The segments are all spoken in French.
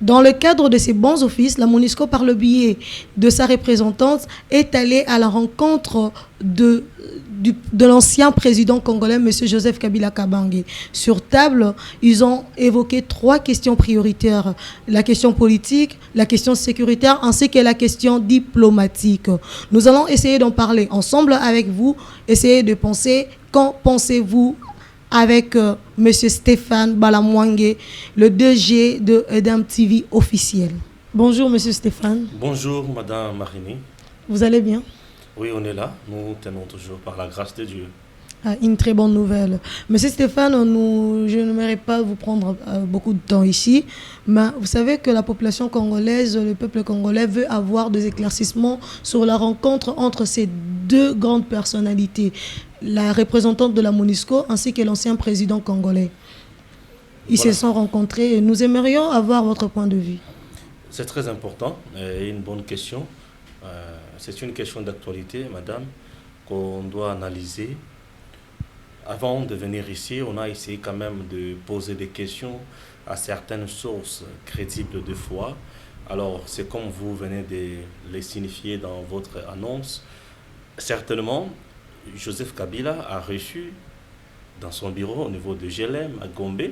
Dans le cadre de ces bons offices, la MONUSCO, par le biais de sa représentante, est allée à la rencontre de l'ancien président congolais, M. Joseph Kabila Kabange. Sur table, ils ont évoqué 3 questions prioritaires. La question politique, la question sécuritaire, ainsi que la question diplomatique. Nous allons essayer d'en parler ensemble avec vous, essayer de penser, qu'en pensez-vous avec M. Stéphane Balamwange, le 2G de Edem TV officiel. Bonjour M. Stéphane. Bonjour Madame Marini. Vous allez bien? Oui, on est là. Nous tenons toujours par la grâce de Dieu. Une très bonne nouvelle. Monsieur Stéphane, je n'aimerais pas vous prendre beaucoup de temps ici, mais vous savez que la population congolaise, le peuple congolais veut avoir des éclaircissements sur la rencontre entre ces 2 grandes personnalités, la représentante de la MONUSCO ainsi que l'ancien président congolais. Ils se sont rencontrés et nous aimerions avoir votre point de vue. C'est très important et une bonne question. C'est une question d'actualité, madame, qu'on doit analyser. Avant de venir ici, on a essayé quand même de poser des questions à certaines sources crédibles de foi. Alors, c'est comme vous venez de les signifier dans votre annonce. Certainement, Joseph Kabila a reçu dans son bureau au niveau de GLM à Gombe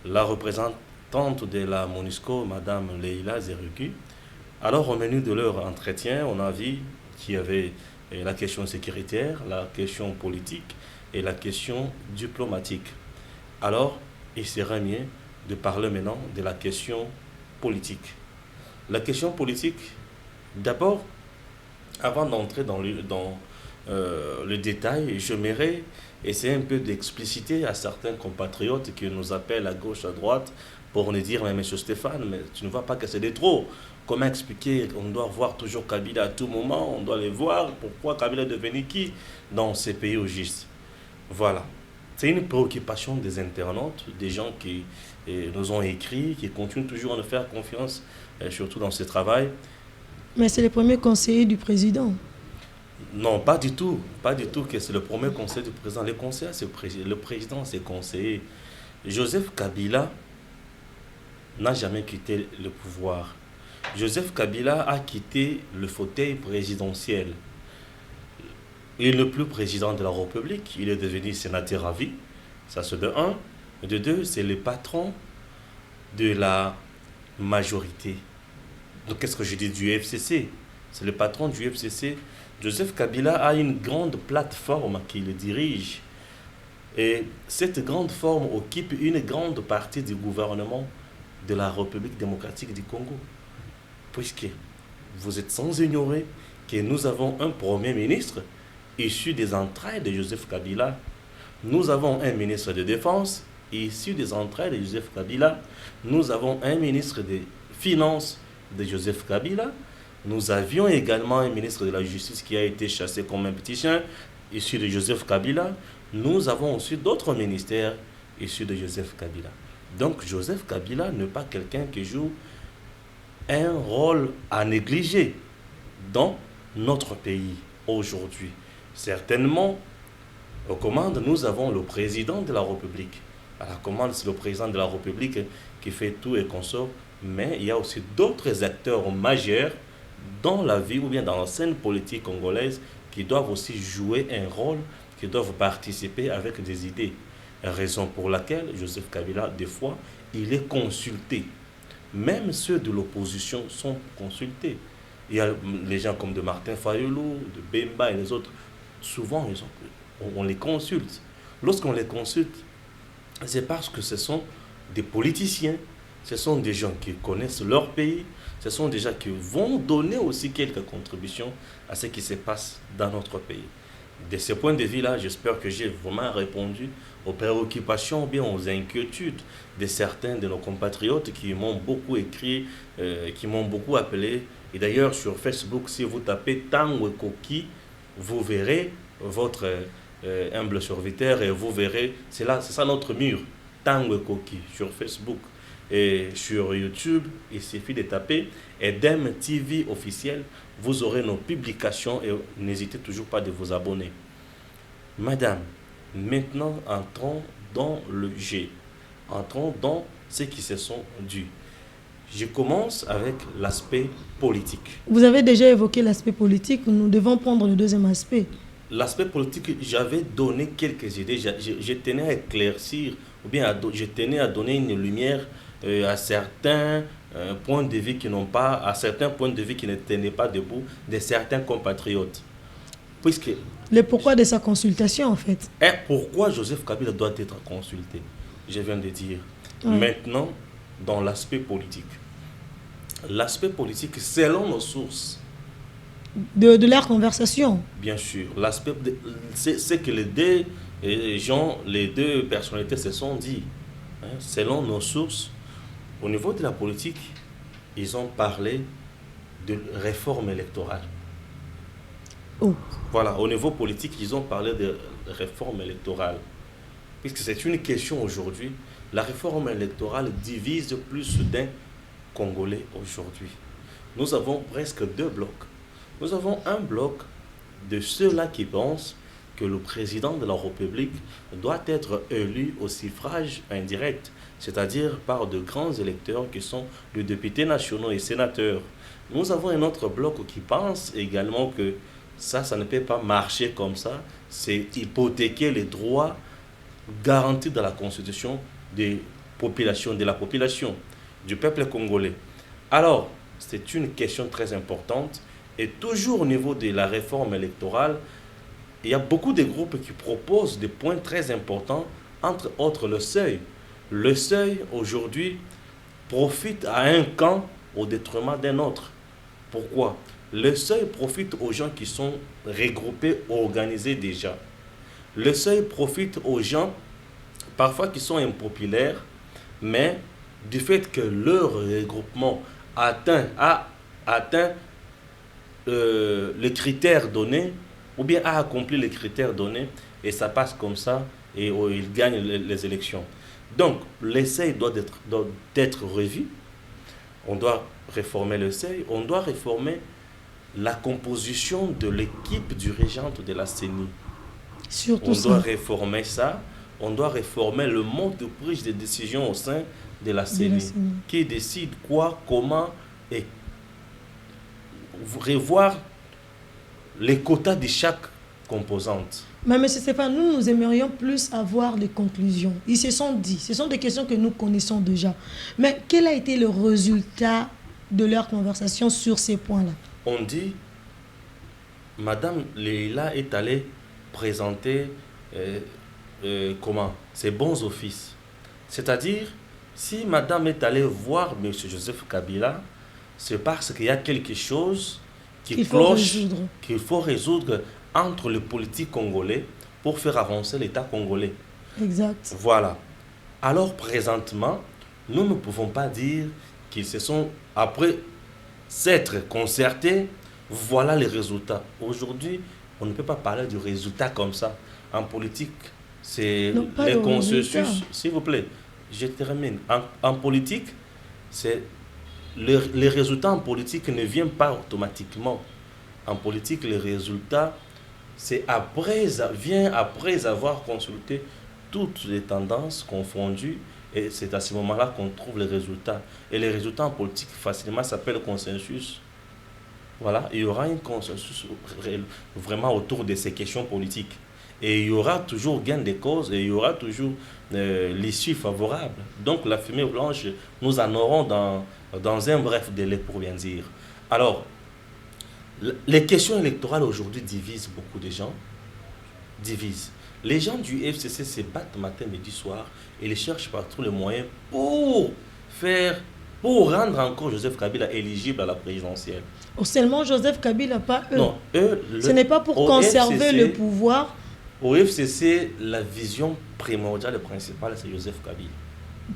la représentante de la MONUSCO, Madame Leila Zerugu. Alors, au menu de leur entretien, on a vu qu'il y avait la question sécuritaire, la question politique et la question diplomatique. Alors, il serait mieux de parler maintenant de la question politique. La question politique, d'abord, avant d'entrer dans le détail, j'aimerais essayer un peu d'expliciter à certains compatriotes qui nous appellent à gauche, à droite, pour nous dire, mais M. Stéphane, mais tu ne vois pas que c'est de trop. Comment expliquer qu'on doit voir toujours Kabila à tout moment, on doit les voir, pourquoi Kabila est devenu qui dans ces pays au juste. Voilà. C'est une préoccupation des internautes, des gens qui nous ont écrit, qui continuent toujours à nous faire confiance, surtout dans ce travail. Mais c'est le premier conseiller du président. Non, pas du tout. Pas du tout que c'est le premier conseil du président. Le conseiller, c'est le président, c'est conseiller. Joseph Kabila n'a jamais quitté le pouvoir. Joseph Kabila a quitté le fauteuil présidentiel. Il n'est plus président de la République, il est devenu sénateur à vie. Ça, c'est de 1. De 2, c'est le patron de la majorité. Donc, qu'est-ce que je dis du FCC? C'est le patron du FCC. Joseph Kabila a une grande plateforme qui le dirige. Et cette grande forme occupe une grande partie du gouvernement de la République démocratique du Congo. Puisque vous êtes sans ignorer que nous avons un premier ministre issu des entrailles de Joseph Kabila. Nous avons un ministre de Défense issu des entrailles de Joseph Kabila. Nous avons un ministre des Finances de Joseph Kabila. Nous avions également un ministre de la Justice qui a été chassé comme un petit chien, issu de Joseph Kabila. Nous avons aussi d'autres ministères issus de Joseph Kabila. Donc Joseph Kabila n'est pas quelqu'un qui joue un rôle à négliger dans notre pays aujourd'hui. Certainement, aux commandes, nous avons le président de la République. À la commande, c'est le président de la République qui fait tout et consort. Mais il y a aussi d'autres acteurs majeurs dans la vie ou bien dans la scène politique congolaise qui doivent aussi jouer un rôle, qui doivent participer avec des idées. Raison pour laquelle Joseph Kabila, des fois, il est consulté. Même ceux de l'opposition sont consultés. Il y a les gens comme de Martin Fayulu, de Bemba et les autres. Souvent, on les consulte. Lorsqu'on les consulte, c'est parce que ce sont des politiciens, ce sont des gens qui connaissent leur pays, ce sont des gens qui vont donner aussi quelques contributions à ce qui se passe dans notre pays. De ce point de vue-là, j'espère que j'ai vraiment répondu aux préoccupations ou bien aux inquiétudes de certains de nos compatriotes qui m'ont beaucoup écrit, qui m'ont beaucoup appelé. Et d'ailleurs, sur Facebook, si vous tapez Tango Koki, vous verrez votre humble serviteur et vous verrez, c'est ça notre mur, Tango Koki, sur Facebook. Et sur YouTube, il suffit de taper Edem TV officiel. Vous aurez nos publications et n'hésitez toujours pas de vous abonner. Madame, maintenant entrons dans le G. Entrons dans ce qui se sont dus. Je commence avec l'aspect politique. Vous avez déjà évoqué l'aspect politique, nous devons prendre le deuxième aspect. L'aspect politique, j'avais donné quelques idées. Je tenais à éclaircir, ou bien je tenais à donner une lumière à certains points de vue qui n'ont pas, à certains points de vue qui ne tenaient pas debout de certains compatriotes. Puisque Le pourquoi de sa consultation, en fait. et pourquoi Joseph Kabila doit être consulté, je viens de dire. Oui. Maintenant, dans l'aspect politique. L'aspect politique, selon nos sources, De leur conversation. bien sûr, c'est que les deux gens, les deux personnalités se sont dit. Hein, selon nos sources, au niveau de la politique, ils ont parlé de réforme électorale. Oh. Voilà, au niveau politique, ils ont parlé de réforme électorale. Puisque c'est une question aujourd'hui, la réforme électorale divise plus d'un Congolais aujourd'hui. Nous avons presque deux blocs. Nous avons un bloc de ceux-là qui pensent que le président de la République doit être élu au suffrage indirect, c'est-à-dire par de grands électeurs qui sont les députés nationaux et sénateurs. Nous avons un autre bloc qui pense également que ça ne peut pas marcher comme ça, c'est hypothéquer les droits garantis dans la Constitution des populations, de la population, du peuple congolais. Alors, c'est une question très importante. Et toujours au niveau de la réforme électorale, il y a beaucoup de groupes qui proposent des points très importants, entre autres le seuil. Le seuil, aujourd'hui, profite à un camp au détriment d'un autre. Pourquoi? Le seuil profite aux gens qui sont regroupés, organisés déjà. Le seuil profite aux gens, parfois qui sont impopulaires, mais du fait que leur regroupement a atteint les critères donnés, ou bien a accompli les critères donnés, et ça passe comme ça, et ils gagnent les élections. Donc, le seuil doit être revu. On doit réformer le seuil, on doit réformer la composition de l'équipe dirigeante de la CENI. Surtout On doit réformer ça. On doit réformer le mode de prise de décision au sein de la CENI. Qui décide quoi, comment, et revoir les quotas de chaque composante. Mais M. Stéphane, nous aimerions plus avoir les conclusions. Ils se sont dit, ce sont des questions que nous connaissons déjà. Mais quel a été le résultat de leur conversation sur ces points-là? On dit, Madame Leila est allée présenter ses bons offices. C'est-à-dire, si Madame est allée voir M. Joseph Kabila, c'est parce qu'il y a quelque chose qui cloche, qu'il faut résoudre entre les politiques congolais pour faire avancer l'État congolais. Exact. Voilà. Alors, présentement, nous ne pouvons pas dire qu'ils se sont, après s'être concertés, voilà les résultats. Aujourd'hui, on ne peut pas parler du résultat comme ça. En politique, c'est les consensus. S'il vous plaît, je termine. En politique, c'est les résultats en politique ne viennent pas automatiquement. En politique, les résultats, vient après avoir consulté toutes les tendances confondues, et c'est à ce moment-là qu'on trouve les résultats. Et les résultats en politique, facilement, s'appellent consensus. Voilà, il y aura un consensus vraiment autour de ces questions politiques. Et il y aura toujours gain de cause, et il y aura toujours l'issue favorable. Donc la fumée blanche, nous en aurons dans un bref délai, pour bien dire. Alors, les questions électorales aujourd'hui divisent beaucoup de gens. Les gens du FCC se battent matin, midi, soir, et ils cherchent par tous les moyens pour rendre encore Joseph Kabila éligible à la présidentielle. Seulement Joseph Kabila, pas eux. Non, ce n'est pas pour conserver FCC, le pouvoir. Au FCC, la vision primordiale et principale, c'est Joseph Kabila.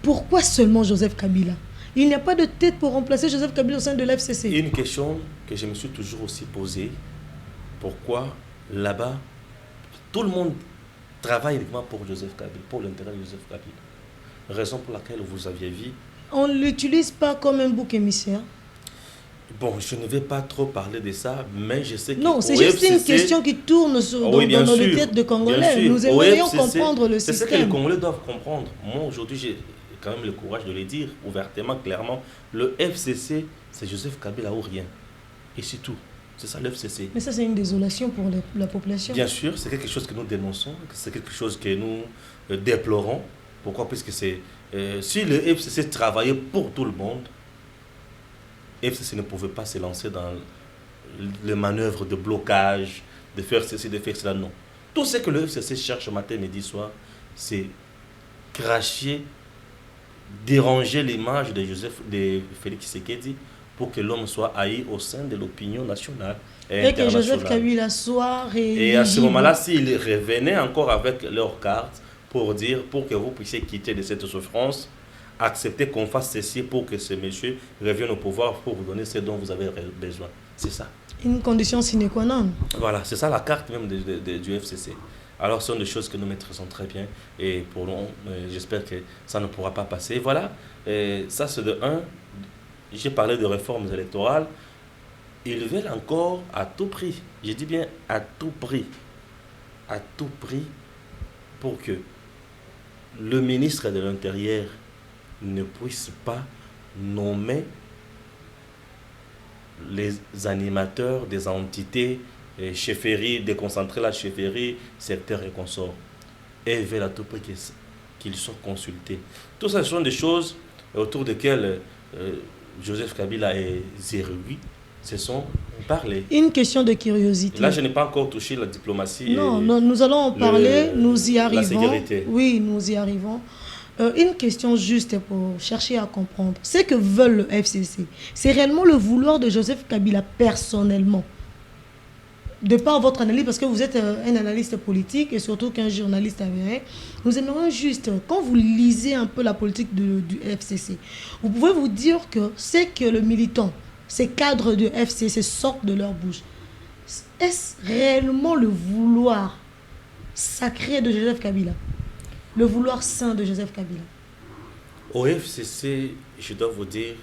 Pourquoi seulement Joseph Kabila? Il n'y a pas de tête pour remplacer Joseph Kabila au sein de l'FCC. Une question que je me suis toujours aussi posée. Pourquoi là-bas, tout le monde travaille uniquement pour Joseph Kabila, pour l'intérêt de Joseph Kabila? Raison pour laquelle vous aviez vu. On ne l'utilise pas comme un bouc émissaire. Bon, je ne vais pas trop parler de ça, mais je sais que... Non, c'est juste une question qui tourne dans les têtes de Congolais. Nous aimerions comprendre le système. C'est ce que les Congolais doivent comprendre. Moi, aujourd'hui, quand même le courage de le dire ouvertement, clairement. Le FCC, c'est Joseph Kabila ou rien. Et c'est tout. C'est ça le FCC. Mais ça, c'est une désolation pour la population. Bien sûr, c'est quelque chose que nous dénonçons, c'est quelque chose que nous déplorons. Pourquoi? Puisque c'est, si le FCC travaillait pour tout le monde, le FCC ne pouvait pas se lancer dans les manœuvres de blocage, de faire ceci, de faire cela. Non. Tout ce que le FCC cherche matin, midi, soir, c'est cracher, déranger l'image de Félix Tshisekedi pour que l'homme soit haï au sein de l'opinion nationale et que Joseph Kabila soit rééligible. Et à ce moment-là, s'ils revenaient encore avec leur carte pour dire, pour que vous puissiez quitter de cette souffrance, accepter qu'on fasse ceci pour que ce monsieur revienne au pouvoir pour vous donner ce dont vous avez besoin. C'est ça. Une condition sine qua non. Voilà, c'est ça la carte même du FCC. Alors, ce sont des choses que nous maîtrisons très bien et pour nous, j'espère que ça ne pourra pas passer. Voilà, et ça c'est de un. J'ai parlé de réformes électorales. Ils veulent encore à tout prix, je dis bien à tout prix pour que le ministre de l'Intérieur ne puisse pas nommer les animateurs des entités, chefferies, déconcentrer la chefferie, secteur et consorts. Et ils veulent à tout prix qu'ils soient consultés. Tout ça, ce sont des choses autour desquelles Joseph Kabila et Zerui se sont parlé. Une question de curiosité. Là, je n'ai pas encore touché la diplomatie. Non, nous allons en parler, nous y arrivons. La sécurité. Oui, nous y arrivons. Une question juste pour chercher à comprendre. Ce que veut le FCC, c'est réellement le vouloir de Joseph Kabila personnellement. De par votre analyse, parce que vous êtes un analyste politique et surtout qu'un journaliste avéré, nous aimerions juste, quand vous lisez un peu la politique du FCC, vous pouvez vous dire que c'est que le militant, ces cadres du FCC sortent de leur bouche. Est-ce réellement le vouloir sacré de Joseph Kabila? Le vouloir saint de Joseph Kabila? Au FCC, je dois vous dire,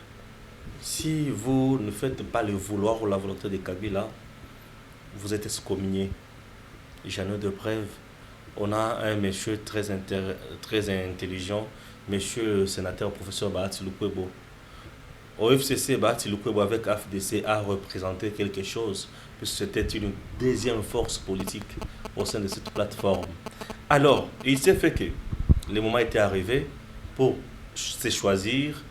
si vous ne faites pas le vouloir ou la volonté de Kabila, vous êtes excommunié. J'en ai de preuves. On a un monsieur très intelligent, monsieur le sénateur professeur Bahati Lukwebo. Au FCC, Bahati Lukwebo avec AFDC a représenté quelque chose, puisque c'était une deuxième force politique au sein de cette plateforme. Alors, il s'est fait que le moment était arrivé pour se choisir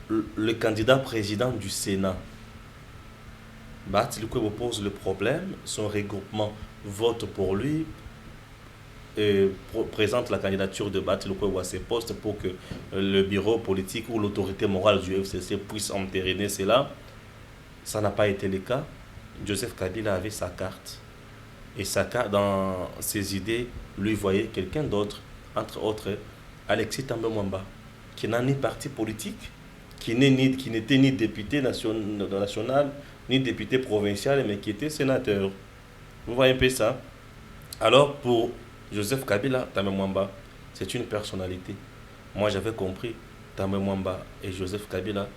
le candidat président du Sénat. Bahati Lukwebo pose le problème, son regroupement vote pour lui, et présente la candidature de Bahati Lukwebo à ses postes pour que le bureau politique ou l'autorité morale du FCC puisse entériner cela. Ça n'a pas été le cas. Joseph Kabila avait sa carte. Et sa carte, dans ses idées, lui voyait quelqu'un d'autre, entre autres Alexis Thambwe Mwamba, qui n'a ni parti politique, qui n'était ni député national, ni député provincial, mais qui était sénateur. Vous voyez un peu ça? Alors, pour Joseph Kabila, Thambwe Mwamba, c'est une personnalité. Moi, j'avais compris, Thambwe Mwamba et Joseph Kabila,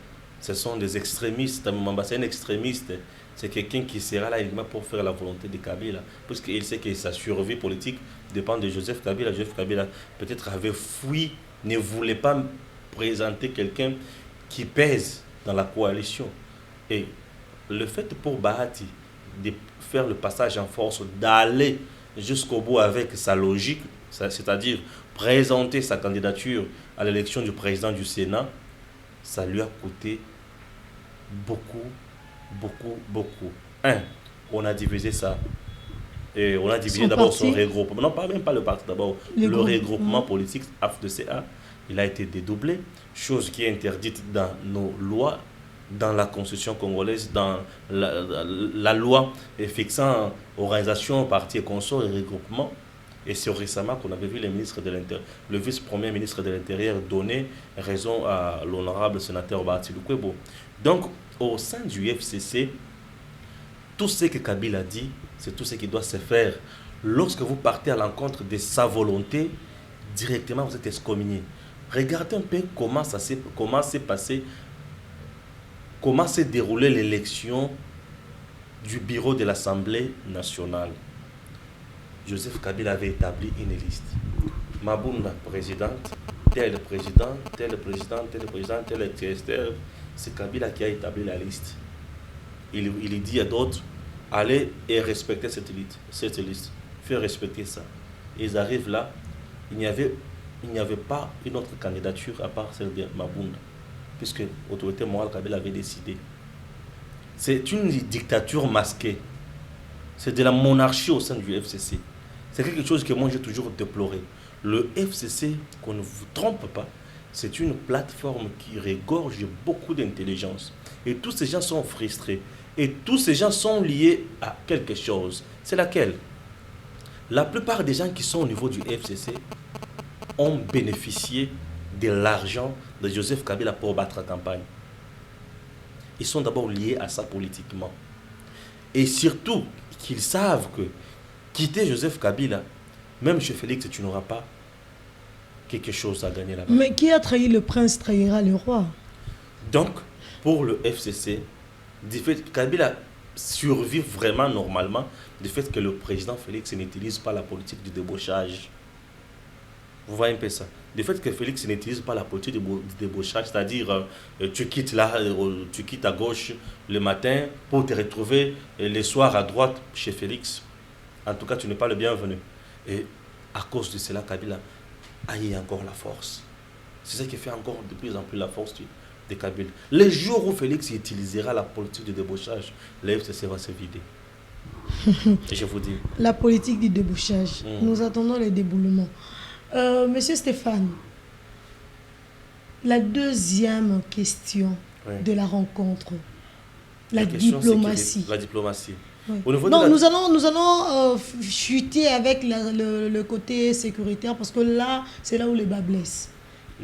ce sont des extrémistes. Thambwe Mwamba, c'est un extrémiste. C'est quelqu'un qui sera là uniquement pour faire la volonté de Kabila, puisqu'il sait que sa survie politique dépend de Joseph Kabila. Joseph Kabila, peut-être, avait fui, ne voulait pas présenter quelqu'un qui pèse dans la coalition. Et le fait pour Bahati de faire le passage en force, d'aller jusqu'au bout avec sa logique, c'est-à-dire présenter sa candidature à l'élection du président du Sénat, ça lui a coûté beaucoup. On a divisé ça. Et on a divisé d'abord son regroupement. Non, même pas le parti d'abord. Le regroupement politique AFDCA, il a été dédoublé, chose qui est interdite dans nos lois, dans la constitution congolaise, dans la loi fixant organisation, parti et consorts et regroupement. Et c'est récemment qu'on avait vu le vice-premier ministre de l'Intérieur donner raison à l'honorable sénateur Bahati Lukwebo. Donc, au sein du FCC, tout ce que Kabila dit, c'est tout ce qui doit se faire. Lorsque vous partez à l'encontre de sa volonté, directement vous êtes excommunié. Regardez un peu comment s'est déroulée l'élection du bureau de l'Assemblée nationale. Joseph Kabila avait établi une liste. Mabunda, présidente, tel président, tel président, tel président, tel etc. C'est Kabila qui a établi la liste. Il dit à d'autres, allez et respectez cette liste. Faites respecter ça. Ils arrivent là, il n'y avait pas une autre candidature à part celle de Mabunda, puisque l'autorité morale Kabila avait décidé. C'est une dictature masquée. C'est de la monarchie au sein du FCC. C'est quelque chose que moi j'ai toujours déploré. Le FCC, qu'on ne vous trompe pas, c'est une plateforme qui regorge beaucoup d'intelligence. Et tous ces gens sont frustrés. Et tous ces gens sont liés à quelque chose. C'est laquelle? La plupart des gens qui sont au niveau du FCC ont bénéficié de l'argent de Joseph Kabila pour battre la campagne. Ils sont d'abord liés à ça politiquement. Et surtout, qu'ils savent que quitter Joseph Kabila, même chez Félix, tu n'auras pas quelque chose à gagner là-bas. Mais qui a trahi le prince trahira le roi. Donc, pour le FCC, du fait que Kabila survit vraiment normalement, du fait que le président Félix n'utilise pas la politique du débauchage. Vous voyez un peu ça. Du fait que Félix n'utilise pas la politique du débauchage, c'est-à-dire tu quittes à gauche le matin pour te retrouver les soirs à droite chez Félix. En tout cas, tu n'es pas le bienvenu. Et à cause de cela, Kabila a eu encore la force. C'est ça qui fait encore de plus en plus la force de Kabila. Les jours où Félix utilisera la politique de débauchage, le FCC va se vider. Et je vous dis. La politique du débauchage. Nous attendons les déboulements. Monsieur Stéphane, la deuxième question de la rencontre, la diplomatie. La diplomatie. Oui. Non, nous allons chuter avec le côté sécuritaire parce que là, c'est là où le bas blesse.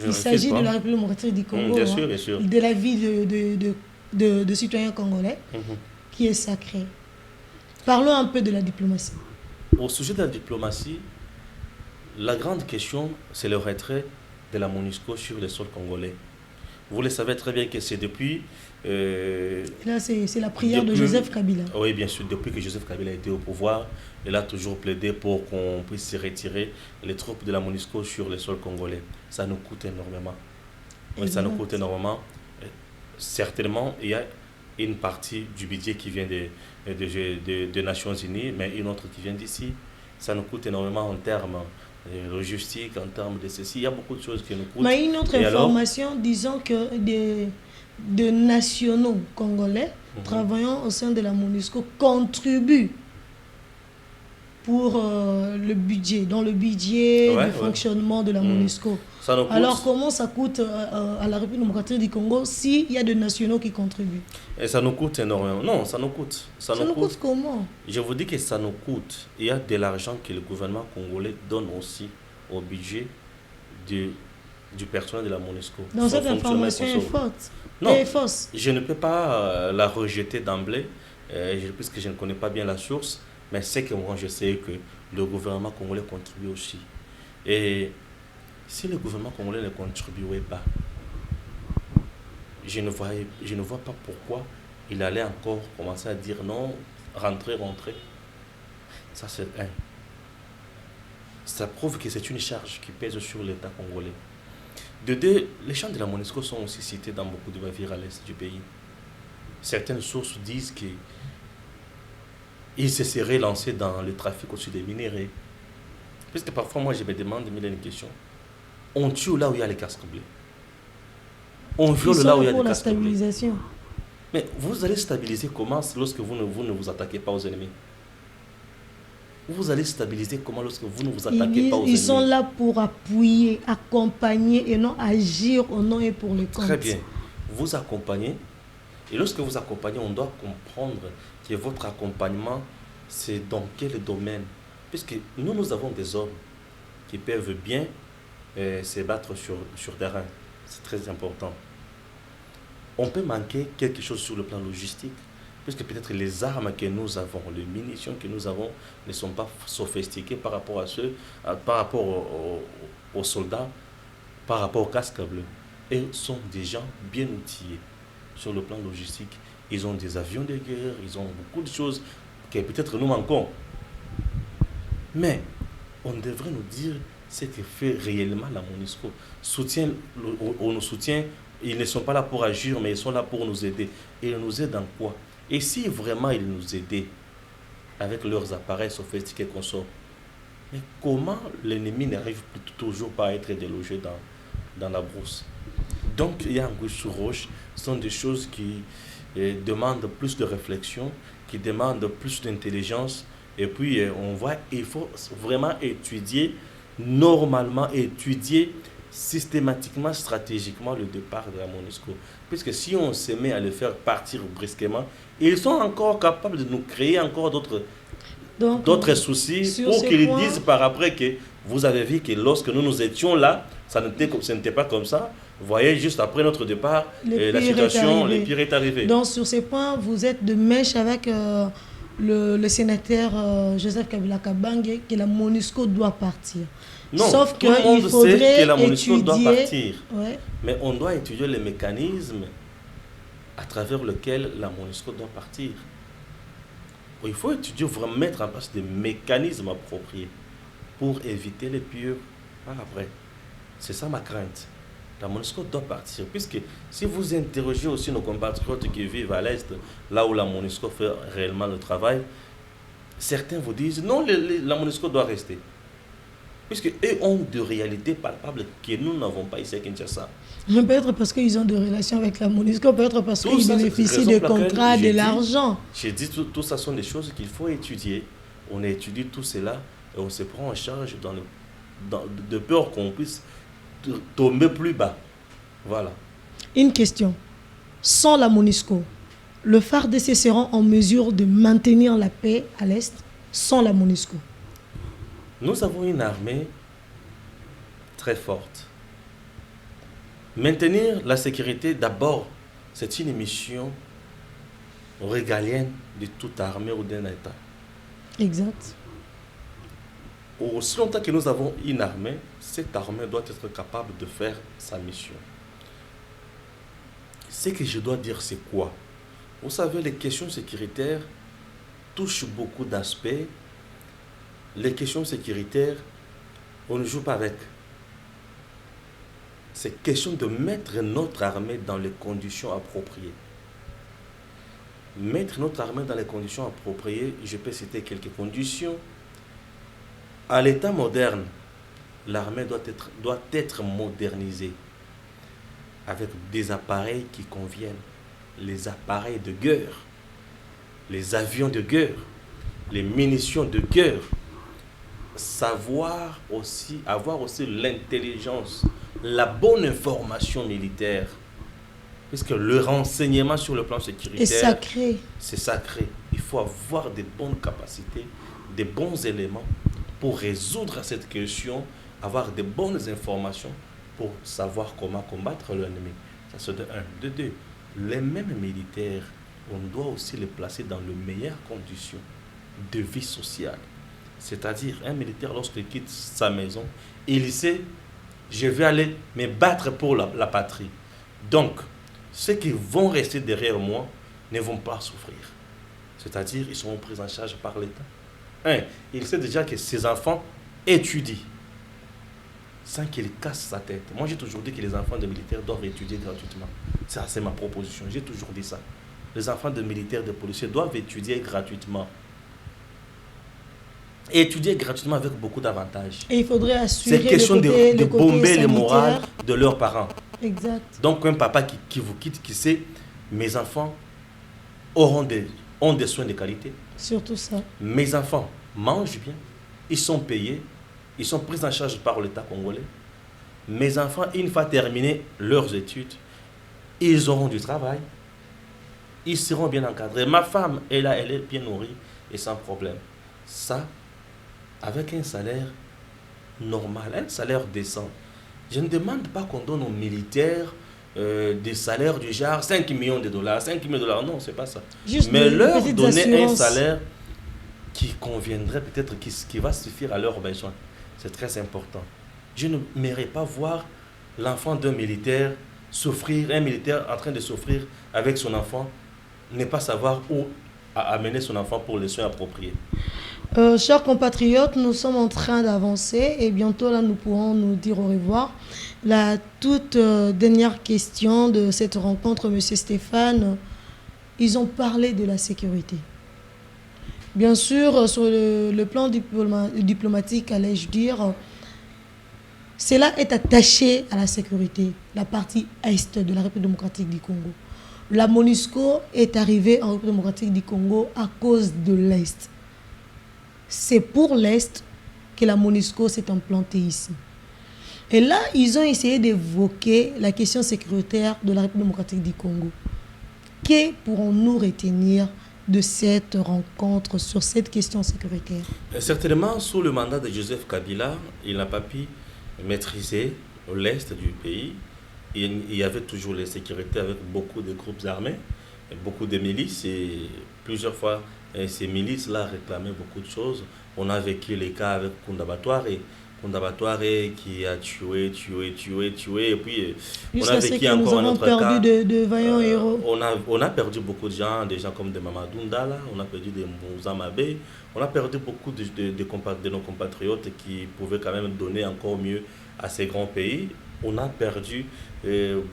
Il s'agit de la République démocratique du Congo, bien sûr, bien sûr. De la vie de citoyens congolais qui est sacrée. Parlons un peu de la diplomatie. Au sujet de la diplomatie, la grande question, c'est le retrait de la MONUSCO sur le sol congolais. Vous le savez très bien que c'est depuis... là, c'est la prière de Joseph Kabila. Oui, bien sûr. Depuis que Joseph Kabila était au pouvoir, il a toujours plaidé pour qu'on puisse se retirer les troupes de la MONUSCO sur le sol congolais. Ça nous coûte énormément. Oui, ça nous coûte énormément. Certainement, il y a une partie du budget qui vient des Nations Unies, mais une autre qui vient d'ici. Ça nous coûte énormément en termes logistique, en termes de ceci, il y a beaucoup de choses qui nous coûtent. Mais une autre information, disons que des nationaux congolais travaillant au sein de la MONUSCO contribuent pour le budget, dans le budget de fonctionnement de la MONUSCO. Alors comment ça coûte à la République démocratique du Congo s'il y a des nationaux qui contribuent? Et ça nous coûte énormément. Non, ça nous coûte. Ça nous coûte comment? Je vous dis que ça nous coûte. Il y a de l'argent que le gouvernement congolais donne aussi au budget du personnel de la MONUSCO. Donc cette information est faute. Non, est fausse. Je ne peux pas la rejeter d'emblée, puisque je ne connais pas bien la source, mais c'est que moi je sais que le gouvernement congolais contribue aussi. Et si le gouvernement congolais ne contribuait pas, je ne vois pas pourquoi il allait encore commencer à dire non, rentrer. Ça, c'est un. Ça prouve que c'est une charge qui pèse sur l'État congolais. De deux, les champs de la MONUSCO sont aussi cités dans beaucoup de navires à l'est du pays. Certaines sources disent qu'ils se seraient lancés dans le trafic au-dessus des minéraux. Parce que parfois, moi, je me demande une question. On tue là où il y a les casques bleus. On viole là où il y a les casques bleus. Mais vous allez stabiliser comment lorsque vous ne vous attaquez pas aux ennemis? Vous allez stabiliser comment lorsque vous ne vous attaquez pas aux ennemis? Ils sont là pour appuyer, accompagner et non agir au nom et pour le compte. Très bien. Vous accompagnez. Et lorsque vous accompagnez, on doit comprendre que votre accompagnement, c'est dans quel domaine? Puisque nous avons des hommes qui peuvent bien se battre sur terrain. C'est très important. On peut manquer quelque chose sur le plan logistique, puisque peut-être les armes que nous avons, les munitions que nous avons ne sont pas sophistiquées par rapport aux soldats, par rapport aux casques bleus. Et sont des gens bien outillés sur le plan logistique. Ils ont des avions de guerre, ils ont beaucoup de choses que peut-être nous manquons. Mais on devrait nous dire ce que fait réellement la MONUSCO. On nous soutient, ils ne sont pas là pour agir, mais ils sont là pour nous aider. Et ils nous aident en quoi? Et si vraiment ils nous aidaient avec leurs appareils sophistiqués qu'on sort, mais comment l'ennemi n'arrive toujours pas à être délogé dans la brousse? Donc il y a Anguille sous roche, ce sont des choses qui demandent plus de réflexion, qui demandent plus d'intelligence. Et puis on voit, il faut vraiment étudier normalement, étudier systématiquement, stratégiquement le départ de la MONUSCO. Puisque si on se met à le faire partir brusquement, ils sont encore capables de nous créer encore d'autres soucis pour qu'ils disent par après que vous avez vu que lorsque nous étions là, ce n'était pas comme ça. Vous voyez, juste après notre départ, la situation, le pire est arrivé. Donc sur ces points, vous êtes de mèche avec le sénateur Joseph Kabila Kabange que la MONUSCO doit partir. Non, sauf tout le monde sait que la MONUSCO doit partir. Ouais. Mais on doit étudier les mécanismes à travers lesquels la MONUSCO doit partir. Il faut étudier, vraiment mettre en place des mécanismes appropriés pour éviter les pires par après. C'est ça ma crainte. La MONUSCO doit partir. Puisque si vous interrogez aussi nos compatriotes qui vivent à l'Est, là où la MONUSCO fait réellement le travail, certains vous disent non, la MONUSCO doit rester. Puisque eux ont de réalités palpables que nous n'avons pas ici à Kinshasa. Peut-être parce qu'ils ont des relations avec la MONUSCO, peut-être parce qu'ils bénéficient de contrats, de l'argent. J'ai dit tout ça sont des choses qu'il faut étudier. On étudie tout cela et on se prend en charge de peur qu'on puisse tomber plus bas. Voilà. Une question. Sans la MONUSCO, le FARDC sera en mesure de maintenir la paix à l'Est sans la MONUSCO? Nous avons une armée très forte. Maintenir la sécurité, d'abord, c'est une mission régalienne de toute armée ou d'un État. Exact. Aussi longtemps que nous avons une armée, cette armée doit être capable de faire sa mission. Ce que je dois dire, c'est quoi? Vous savez, les questions sécuritaires touchent beaucoup d'aspects. Les questions sécuritaires, on ne joue pas avec. C'est question de mettre notre armée dans les conditions appropriées. Mettre notre armée dans les conditions appropriées, je peux citer quelques conditions. À l'état moderne, l'armée doit être modernisée avec des appareils qui conviennent. Les appareils de guerre, les avions de guerre, les munitions de guerre. Avoir aussi l'intelligence, la bonne information militaire. Puisque le renseignement sur le plan sécuritaire est sacré. C'est sacré. Il faut avoir des bonnes capacités, des bons éléments pour résoudre cette question, avoir des bonnes informations pour savoir comment combattre l'ennemi. Ça c'est de un. De deux, les mêmes militaires, on doit aussi les placer dans les meilleures conditions de vie sociale. C'est-à-dire, un militaire, lorsqu'il quitte sa maison, il sait, je vais aller me battre pour la patrie. Donc, ceux qui vont rester derrière moi ne vont pas souffrir. C'est-à-dire, ils seront pris en charge par l'État. Il sait déjà que ses enfants étudient sans qu'il casse sa tête. Moi, j'ai toujours dit que les enfants de militaires doivent étudier gratuitement. Ça, c'est ma proposition. J'ai toujours dit ça. Les enfants de militaires, de policiers doivent étudier gratuitement. Et étudier gratuitement avec beaucoup d'avantages. Et il faudrait assurer c'est question de bomber le moral de leurs parents. Exact. Donc un papa qui vous quitte, qui sait, mes enfants ont des soins de qualité. Surtout ça. Mes enfants mangent bien, ils sont payés, ils sont pris en charge par l'État congolais. Mes enfants, une fois terminé leurs études, ils auront du travail, ils seront bien encadrés. Ma femme, elle est bien nourrie et sans problème. Ça, avec un salaire normal, un salaire décent. Je ne demande pas qu'on donne aux militaires des salaires du genre 5 millions de dollars, 5 millions de dollars, non, c'est pas ça. Juste mais leur donner assurances. Un salaire qui conviendrait peut-être, qui va suffire à leurs besoins. C'est très important. Je ne m'aimerais pas voir l'enfant d'un militaire souffrir, un militaire en train de souffrir avec son enfant, ne pas savoir où amener son enfant pour les soins appropriés. Chers compatriotes, nous sommes en train d'avancer et bientôt là nous pourrons nous dire au revoir. La toute dernière question de cette rencontre, Monsieur Stéphane, ils ont parlé de la sécurité. Bien sûr, sur le plan diplomatique, allais-je dire, cela est attaché à la sécurité, la partie est de la République démocratique du Congo. La MONUSCO est arrivée en République démocratique du Congo à cause de l'Est. C'est pour l'Est que la MONUSCO s'est implantée ici. Et là, ils ont essayé d'évoquer la question sécuritaire de la République démocratique du Congo. Que pourrons-nous retenir de cette rencontre sur cette question sécuritaire? Certainement, sous le mandat de Joseph Kabila, il n'a pas pu maîtriser l'Est du pays. Il y avait toujours les sécurités avec beaucoup de groupes armés, beaucoup de milices, et plusieurs fois, ces milices-là réclamaient beaucoup de choses. On a vécu les cas avec Kundabatware, qui a tué, et puis on a vécu encore un autre cas. De vaillants héros. On a perdu beaucoup de gens, des gens comme de Mamadou Ndala, on a perdu des Moussa Mabé, on a perdu beaucoup de nos compatriotes qui pouvaient quand même donner encore mieux à ces grands pays. On a perdu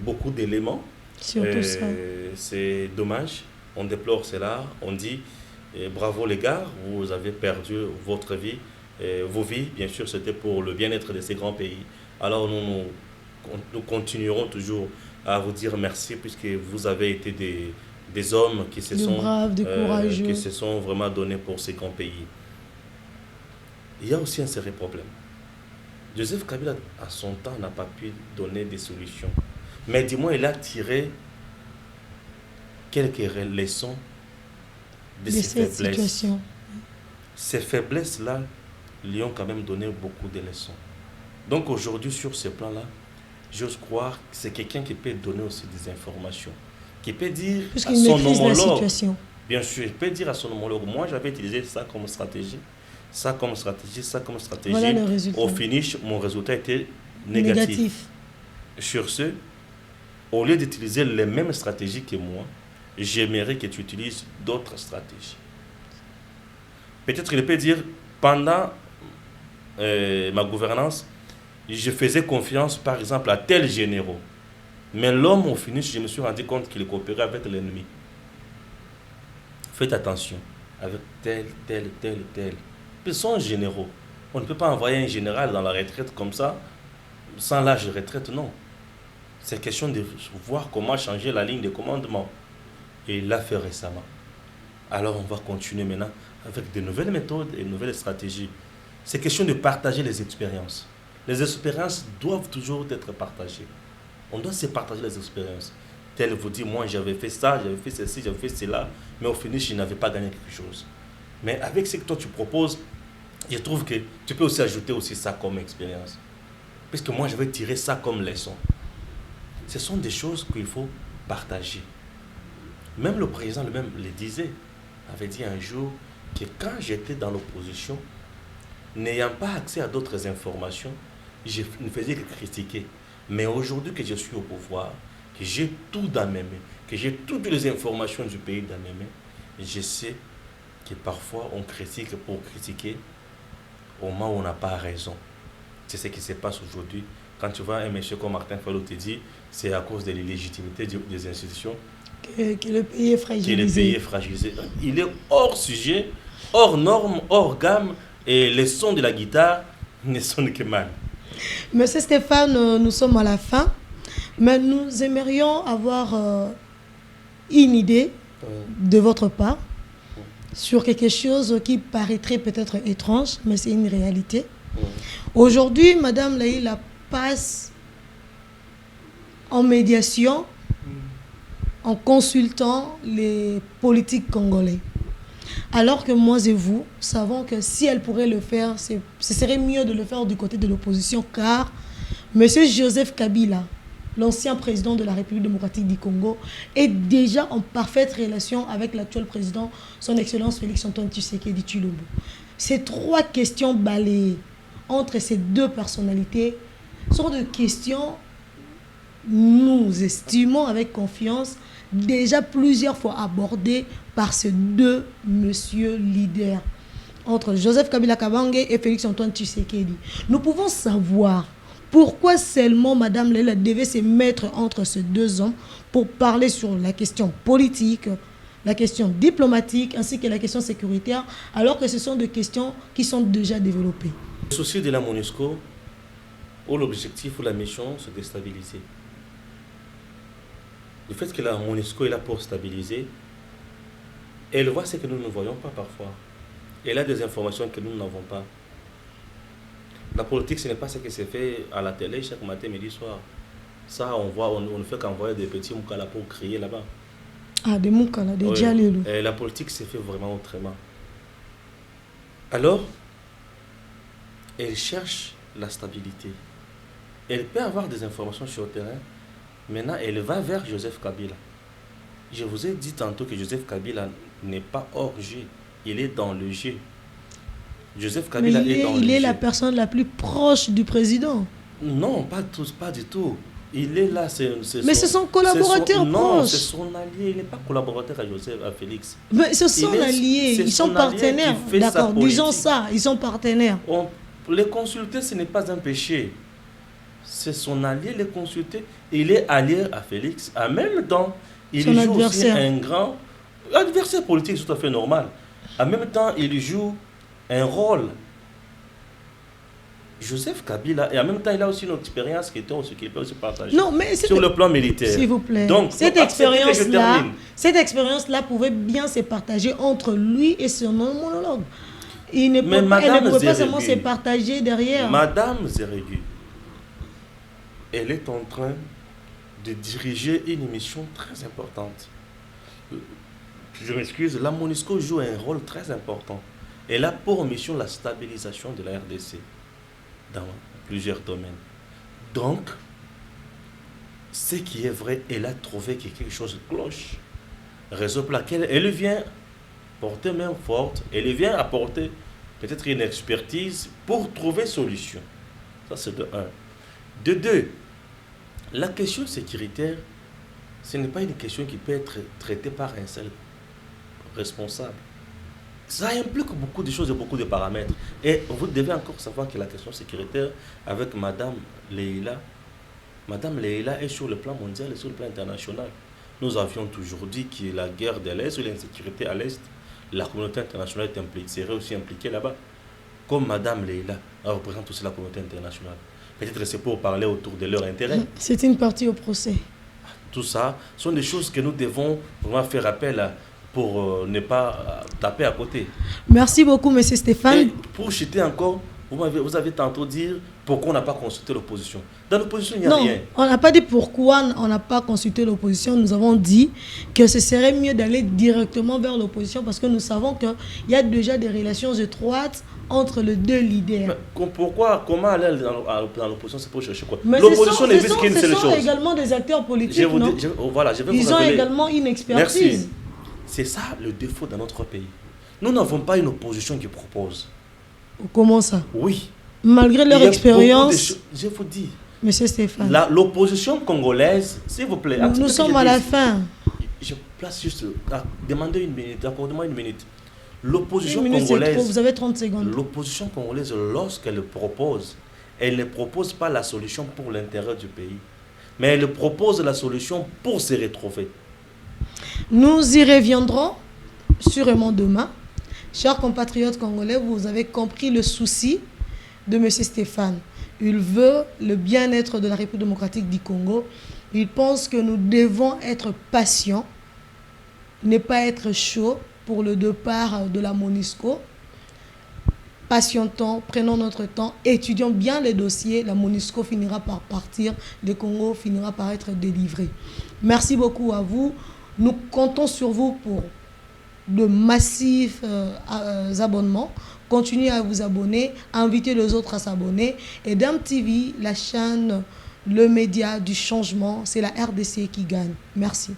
beaucoup d'éléments. Surtout ça. C'est dommage, on déplore cela, on dit bravo les gars, vous avez perdu votre vie. Vos vies, bien sûr, c'était pour le bien-être de ces grands pays. Alors nous continuerons toujours à vous dire merci puisque vous avez été des hommes qui se sont vraiment donnés pour ces grands pays. Il y a aussi un sérieux problème. Joseph Kabila, à son temps, n'a pas pu donner des solutions. Mais du moins, il a tiré quelques leçons de ces faiblesses. Situation. Ces faiblesses-là lui ont quand même donné beaucoup de leçons. Donc aujourd'hui, sur ce plan-là, j'ose croire que c'est quelqu'un qui peut donner aussi des informations, qui peut dire à son homologue, bien sûr, il peut dire à son homologue, moi j'avais utilisé ça comme stratégie, ça comme stratégie, ça comme stratégie. Voilà le résultat. Au finish, mon résultat était négatif. Sur ce, au lieu d'utiliser les mêmes stratégies que moi, j'aimerais que tu utilises d'autres stratégies. Peut-être qu'il peut dire, pendant ma gouvernance, je faisais confiance par exemple à tel généraux. Mais l'homme, au finish, je me suis rendu compte qu'il coopérait avec l'ennemi. Faites attention avec tel. Ils sont généraux. On ne peut pas envoyer un général dans la retraite comme ça, sans l'âge de retraite, non. C'est question de voir comment changer la ligne de commandement. Et il l'a fait récemment. Alors on va continuer maintenant avec de nouvelles méthodes et de nouvelles stratégies. C'est question de partager les expériences. Les expériences doivent toujours être partagées. On doit se partager les expériences. Tel vous dit, moi j'avais fait ça, j'avais fait ceci, j'avais fait cela, mais au finish, je n'avais pas gagné quelque chose. Mais avec ce que toi tu proposes, je trouve que tu peux aussi ajouter aussi ça comme expérience. Puisque moi je vais tirer ça comme leçon. Ce sont des choses qu'il faut partager. Même le président lui-même le disait, avait dit un jour que quand j'étais dans l'opposition, n'ayant pas accès à d'autres informations, je ne faisais que critiquer. Mais aujourd'hui que je suis au pouvoir, que j'ai tout dans mes mains, que j'ai toutes les informations du pays dans mes mains, je sais que parfois on critique pour critiquer au moment où on n'a pas raison. C'est ce qui se passe aujourd'hui. Quand tu vois un monsieur comme Martin Fayulu te dit, c'est à cause de l'illégitimité des institutions que le pays est fragilisé. Il est hors sujet, hors norme, hors gamme, et les sons de la guitare ne sonnent que mal. Monsieur Stéphane, nous sommes à la fin, mais nous aimerions avoir une idée de votre part sur quelque chose qui paraîtrait peut-être étrange, mais c'est une réalité. Aujourd'hui, Madame Laïla passe en médiation en consultant les politiques congolais. Alors que moi et vous savons que si elle pourrait le faire, ce serait mieux de le faire du côté de l'opposition, car M. Joseph Kabila, l'ancien président de la République démocratique du Congo, est déjà en parfaite relation avec l'actuel président, son Excellence Félix-Antoine Tshisekedi Tshilombo. Ces trois questions balayées entre ces deux personnalités sont des questions, nous estimons avec confiance, déjà plusieurs fois abordées par ces deux messieurs leaders. entre Joseph Kabila Kabange et Félix Antoine Tshisekedi. Nous pouvons savoir pourquoi seulement Madame Leila devait se mettre entre ces deux hommes pour parler sur la question politique, la question diplomatique ainsi que la question sécuritaire, alors que ce sont des questions qui sont déjà développées. Le souci de la MONUSCO, ou l'objectif ou la mission, c'est de stabiliser. Le fait que la MONUSCO est là pour stabiliser, elle voit ce que nous ne voyons pas parfois. Elle a des informations que nous n'avons pas. La politique, ce n'est pas ce qui se fait à la télé chaque matin, midi, soir. Ça, on ne fait qu'envoyer des petits moukala pour crier là-bas. Ah, des moukala, des dialélou. Et la politique se fait vraiment autrement. Alors, elle cherche la stabilité. Elle peut avoir des informations sur le terrain. Maintenant, elle va vers Joseph Kabila. Je vous ai dit tantôt que Joseph Kabila n'est pas hors jeu. Il est dans le jeu. Joseph Kabila est dans le jeu. Il est la personne la plus proche du président. Non, pas du tout. Il est là, mais c'est son collaborateur proche. Non, c'est son allié. Il n'est pas collaborateur à Félix. Mais c'est son allié. Ils sont partenaires. D'accord, disons ça. Ils sont partenaires. Les consulter, ce n'est pas un péché. C'est son allié, les consulter. Il est allié à Félix. En même temps, il joue adversaire. Aussi un grand adversaire politique, c'est tout à fait normal. En même temps, il joue un rôle. Joseph Kabila, et en même temps, il a aussi une expérience qu'il peut aussi partager sur le plan militaire. S'il vous plaît. Donc, cette expérience-là pouvait bien se partager entre lui et son homologue. Elle ne pouvait pas seulement se partager derrière. Madame Zeregu, elle est en train de diriger une mission très importante. Je m'excuse, la MONUSCO joue un rôle très important. Elle a pour mission la stabilisation de la RDC dans plusieurs domaines. Donc, ce qui est vrai, elle a trouvé que quelque chose cloche. Raison pour laquelle elle vient porter main forte, elle vient apporter peut-être une expertise pour trouver solution. Ça, c'est de un. De deux, la question sécuritaire, ce n'est pas une question qui peut être traitée par un seul responsable. Ça implique beaucoup de choses et beaucoup de paramètres. Et vous devez encore savoir que la question sécuritaire avec Madame Leila est sur le plan mondial et sur le plan international. Nous avions toujours dit que la guerre de l'Est ou l'insécurité à l'Est, la communauté internationale serait aussi impliquée là-bas. Comme Madame Leila, elle représente aussi la communauté internationale. Peut-être c'est pour parler autour de leurs intérêts. C'est une partie au procès. Tout ça sont des choses que nous devons vraiment faire appel à pour ne pas taper à côté. Merci beaucoup, M. Stéphane. Et pour chuter encore, vous avez tantôt dit pourquoi on n'a pas consulté l'opposition. Dans l'opposition, il n'y a rien. Non, on n'a pas dit pourquoi on n'a pas consulté l'opposition. Nous avons dit que ce serait mieux d'aller directement vers l'opposition parce que nous savons qu'il y a déjà des relations étroites entre les deux leaders. Mais comment aller dans l'opposition, c'est pour chercher quoi? L'opposition n'est vise qu'une seule chose. Ce sont également des acteurs politiques, Ils ont également une expertise. Merci. C'est ça le défaut dans notre pays. Nous n'avons pas une opposition qui propose. Comment ça? Oui. Malgré leur expérience. Je vous dis. Monsieur Stéphane. L'opposition congolaise, s'il vous plaît. Nous sommes à la fin. Je place juste. Demandez une minute. Accordez-moi une minute. L'opposition congolaise. Vous avez 30 secondes. L'opposition congolaise, lorsqu'elle propose, elle ne propose pas la solution pour l'intérêt du pays. Mais elle propose la solution pour se retrouver. Nous y reviendrons sûrement demain. Chers compatriotes congolais, vous avez compris le souci de M. Stéphane. Il veut le bien-être de la République démocratique du Congo. Il pense que nous devons être patients, ne pas être chauds pour le départ de la MONUSCO. Patientons, prenons notre temps, étudions bien les dossiers. La MONUSCO finira par partir, le Congo finira par être délivré. Merci beaucoup à vous. Nous comptons sur vous pour de massifs abonnements. Continuez à vous abonner, à inviter les autres à s'abonner. Et Dame TV, la chaîne, le média du changement, c'est la RDC qui gagne. Merci.